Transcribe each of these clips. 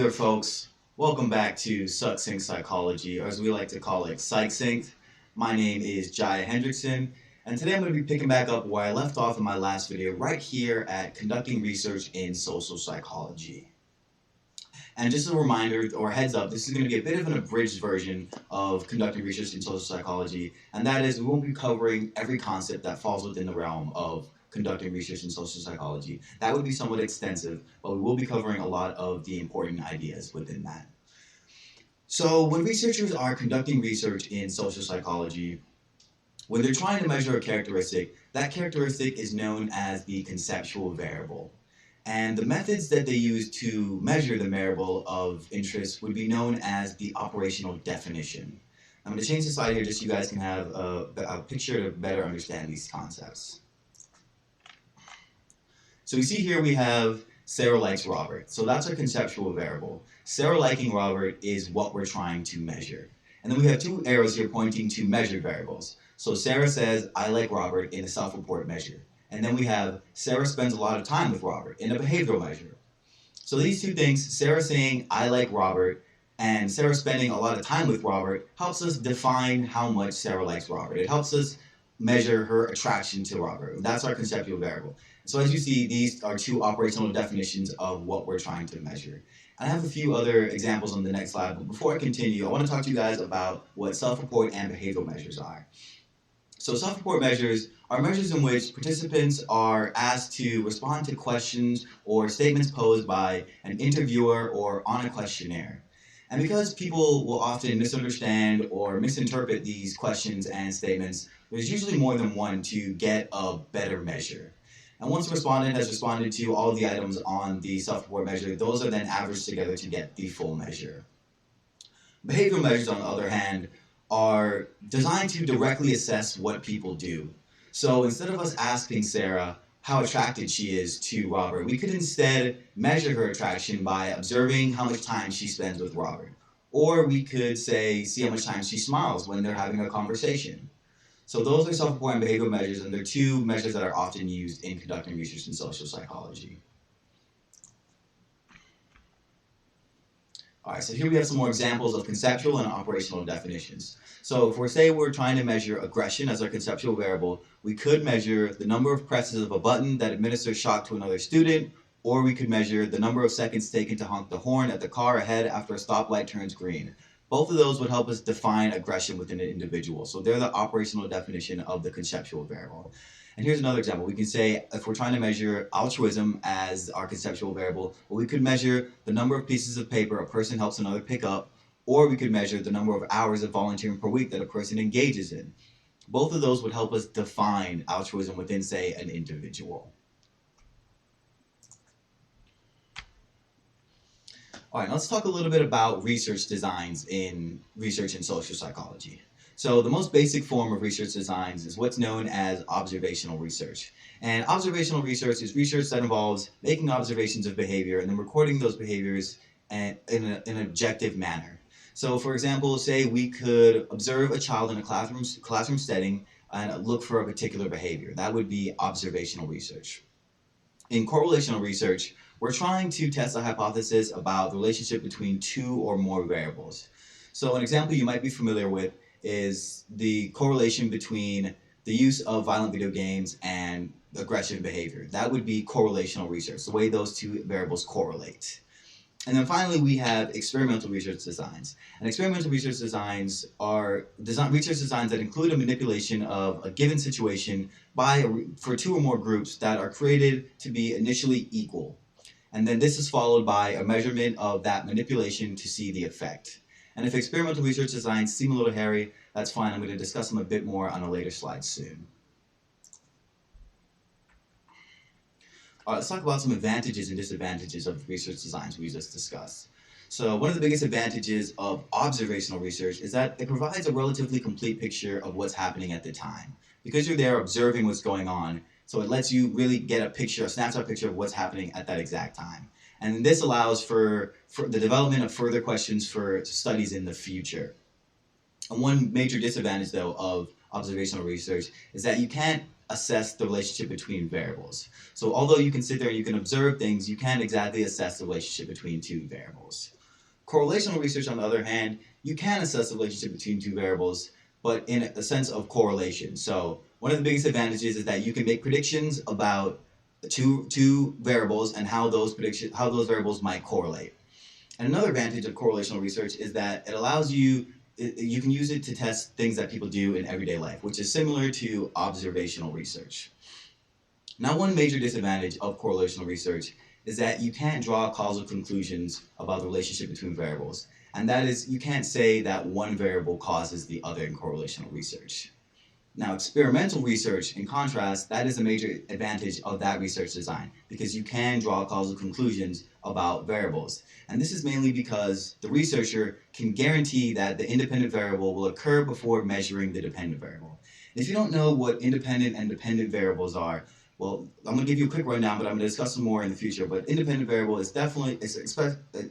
there, folks. Welcome back to Succinct Psychology, or as we like to call it, Succinct. My name is Jaia Hendrickson, and today I'm going to be picking back up where I left off in my last video, right here at conducting research in social psychology. And just a reminder, or heads up, this is going to be a bit of an abridged version of conducting research in social psychology, and that is we won't be covering every concept that falls within the realm of conducting research in social psychology. That would be somewhat extensive, but we will be covering a lot of the important ideas within that. So when researchers are conducting research in social psychology, when they're trying to measure a characteristic, that characteristic is known as the conceptual variable. And the methods that they use to measure the variable of interest would be known as the operational definition. I'm going to change the slide here just so you guys can have a picture to better understand these concepts. So we see here we have Sarah likes Robert. So that's our conceptual variable. Sarah liking Robert is what we're trying to measure. And then we have two arrows here pointing to measured variables. So Sarah says, I like Robert in a self-report measure. And then we have Sarah spends a lot of time with Robert in a behavioral measure. So these two things, Sarah saying, I like Robert, and Sarah spending a lot of time with Robert, helps us define how much Sarah likes Robert. It helps us measure her attraction to Robert. That's our conceptual variable. So as you see, these are two operational definitions of what we're trying to measure. I have a few other examples on the next slide, but before I continue, I want to talk to you guys about what self-report and behavioral measures are. So self-report measures are measures in which participants are asked to respond to questions or statements posed by an interviewer or on a questionnaire. And because people will often misunderstand or misinterpret these questions and statements, there's usually more than one to get a better measure. And once the respondent has responded to all of the items on the self-report measure, those are then averaged together to get the full measure. Behavioral measures, on the other hand, are designed to directly assess what people do. So instead of us asking Sarah how attracted she is to Robert, we could instead measure her attraction by observing how much time she spends with Robert. Or we could say, see how much time she smiles when they're having a conversation. So those are self-report and behavioral measures, and they're two measures that are often used in conducting research in social psychology. All right, so here we have some more examples of conceptual and operational definitions. So if we're trying to measure aggression as our conceptual variable, we could measure the number of presses of a button that administers shock to another student, or we could measure the number of seconds taken to honk the horn at the car ahead after a stoplight turns green. Both of those would help us define aggression within an individual. So they're the operational definition of the conceptual variable. And here's another example. We can say if we're trying to measure altruism as our conceptual variable, well, we could measure the number of pieces of paper a person helps another pick up, or we could measure the number of hours of volunteering per week that a person engages in. Both of those would help us define altruism within, say, an individual. All right, let's talk a little bit about research designs in research in social psychology. So the most basic form of research designs is what's known as observational research. And observational research is research that involves making observations of behavior and then recording those behaviors in an objective manner. So for example, say we could observe a child in a classroom setting and look for a particular behavior. That would be observational research. In correlational research, we're trying to test a hypothesis about the relationship between two or more variables. So an example you might be familiar with is the correlation between the use of violent video games and aggressive behavior. That would be correlational research, the way those two variables correlate. And then finally, we have experimental research designs. And experimental research designs are research designs that include a manipulation of a given situation for two or more groups that are created to be initially equal. And then this is followed by a measurement of that manipulation to see the effect. And if experimental research designs seem a little hairy, that's fine. I'm going to discuss them a bit more on a later slide soon. All right, let's talk about some advantages and disadvantages of research designs we just discussed. So one of the biggest advantages of observational research is that it provides a relatively complete picture of what's happening at the time. Because you're there observing what's going on, so it lets you really get a snapshot picture of what's happening at that exact time. And this allows for the development of further questions for studies in the future. And one major disadvantage, though, of observational research is that you can't assess the relationship between variables. So although you can sit there and you can observe things, you can't exactly assess the relationship between two variables. Correlational research, on the other hand, you can assess the relationship between two variables, but in a sense of correlation. So one of the biggest advantages is that you can make predictions about two variables and how those variables might correlate. And another advantage of correlational research is that it allows you can use it to test things that people do in everyday life, which is similar to observational research. Now, one major disadvantage of correlational research is that you can't draw causal conclusions about the relationship between variables. And that is, you can't say that one variable causes the other in correlational research. Now, experimental research, in contrast, that is a major advantage of that research design because you can draw causal conclusions about variables. And this is mainly because the researcher can guarantee that the independent variable will occur before measuring the dependent variable. And if you don't know what independent and dependent variables are, well, I'm going to give you a quick rundown, but I'm going to discuss some more in the future. But independent variable is it's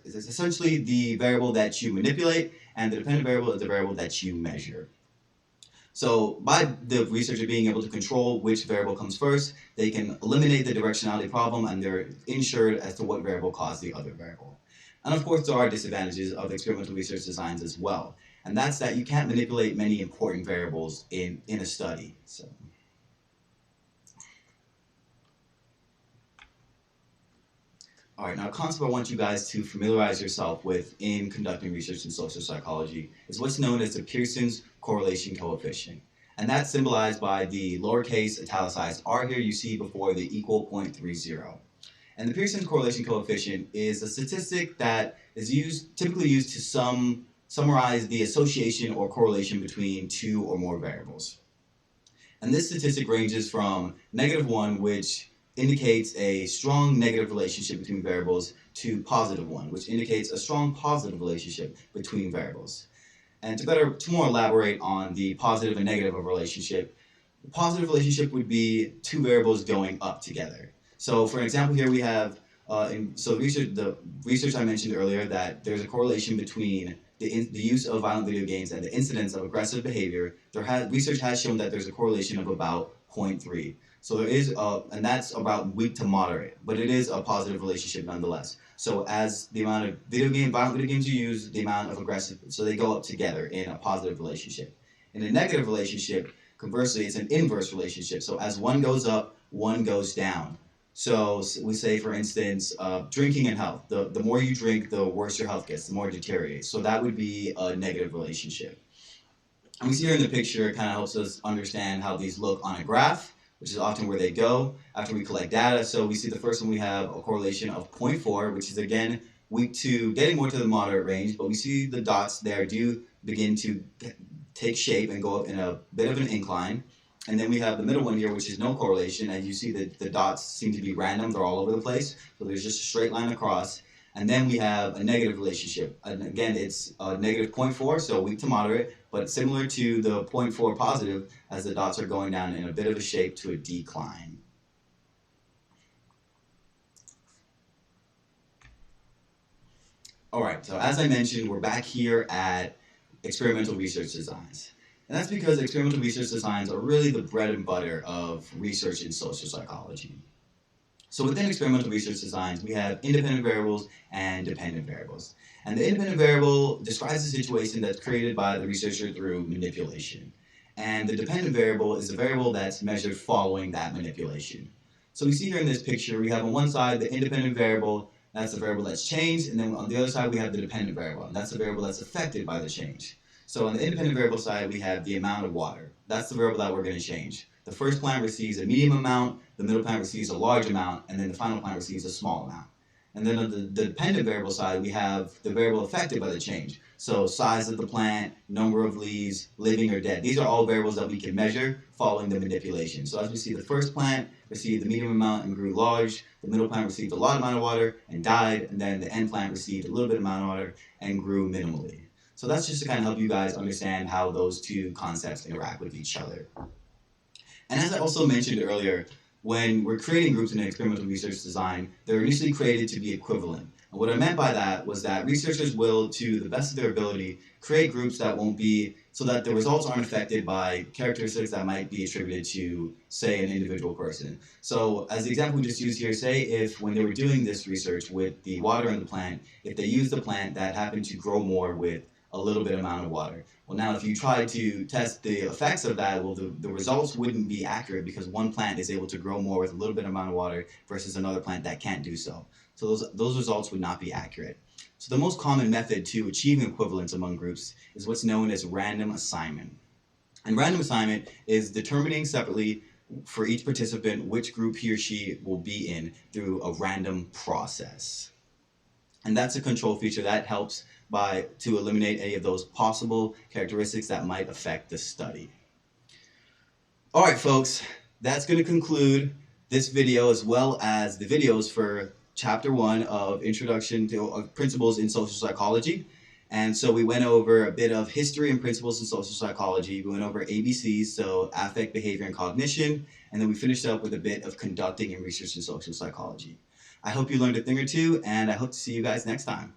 essentially the variable that you manipulate, and the dependent variable is the variable that you measure. So by the researcher being able to control which variable comes first, they can eliminate the directionality problem, and they're ensured as to what variable caused the other variable. And of course, there are disadvantages of experimental research designs as well. And that's that you can't manipulate many important variables in a study. So. All right, now a concept I want you guys to familiarize yourself with in conducting research in social psychology is what's known as the Pearson's correlation coefficient. And that's symbolized by the lowercase italicized r here you see before the equal 0.30. And the Pearson's correlation coefficient is a statistic that is typically used to summarize the association or correlation between two or more variables. And this statistic ranges from -1, which indicates a strong negative relationship between variables, to +1, which indicates a strong positive relationship between variables. And to more elaborate on the positive and negative of a relationship, the positive relationship would be two variables going up together. So for example, here we have, the research I mentioned earlier, that there's a correlation between the use of violent video games and the incidence of aggressive behavior. Research has shown that there's a correlation of about 0.3. So there is, and that's about weak to moderate, but it is a positive relationship nonetheless. So as the amount of violent video games you use, the amount of aggressive, so they go up together in a positive relationship. In a negative relationship, conversely, it's an inverse relationship. So as one goes up, one goes down. So we say, for instance, drinking and health. The more you drink, the worse your health gets, the more it deteriorates. So that would be a negative relationship. And we see here in the picture, it kind of helps us understand how these look on a graph, which is often where they go after we collect data. So we see the first one, we have a correlation of 0.4, which is again weak to getting more to the moderate range, but we see the dots there do begin to take shape and go up in a bit of an incline. And then we have the middle one here, which is no correlation, and you see that the dots seem to be random, they're all over the place, so there's just a straight line across. And then we have a negative relationship, and again it's negative 0.4, so weak to moderate, but similar to the 0.4 positive, as the dots are going down in a bit of a shape to a decline. All right, so as I mentioned, we're back here at experimental research designs. And that's because experimental research designs are really the bread and butter of research in social psychology. So within experimental research designs, we have independent variables and dependent variables. And the independent variable describes the situation that's created by the researcher through manipulation. And the dependent variable is a variable that's measured following that manipulation. So we see here in this picture, we have on one side the independent variable, that's the variable that's changed, and then on the other side we have the dependent variable, and that's the variable that's affected by the change. So on the independent variable side, we have the amount of water. That's the variable that we're going to change. The first plant receives a medium amount, the middle plant receives a large amount, and then the final plant receives a small amount. And then on the dependent variable side, we have the variable affected by the change. So size of the plant, number of leaves, living or dead. These are all variables that we can measure following the manipulation. So as we see, the first plant received the medium amount and grew large. The middle plant received a large amount of water and died. And then the end plant received a little bit amount of water and grew minimally. So that's just to kind of help you guys understand how those two concepts interact with each other. And as I also mentioned earlier, when we're creating groups in an experimental research design, they're initially created to be equivalent. And what I meant by that was that researchers will, to the best of their ability, create groups that won't be so that the results aren't affected by characteristics that might be attributed to, say, an individual person. So as the example we just used here, say if when they were doing this research with the water in the plant, if they used a plant that happened to grow more with a little bit amount of water. Well, now if you try to test the effects of that, well, the results wouldn't be accurate because one plant is able to grow more with a little bit amount of water versus another plant that can't do so. So those results would not be accurate. So the most common method to achieving equivalence among groups is what's known as random assignment. And random assignment is determining separately for each participant which group he or she will be in through a random process. And that's a control feature that helps to eliminate any of those possible characteristics that might affect the study. All right, folks, that's going to conclude this video as well as the videos for Chapter 1 of Introduction to Principles in Social Psychology. And so we went over a bit of history and principles in social psychology. We went over ABCs, so affect, behavior, and cognition. And then we finished up with a bit of conducting and research in social psychology. I hope you learned a thing or two, and I hope to see you guys next time.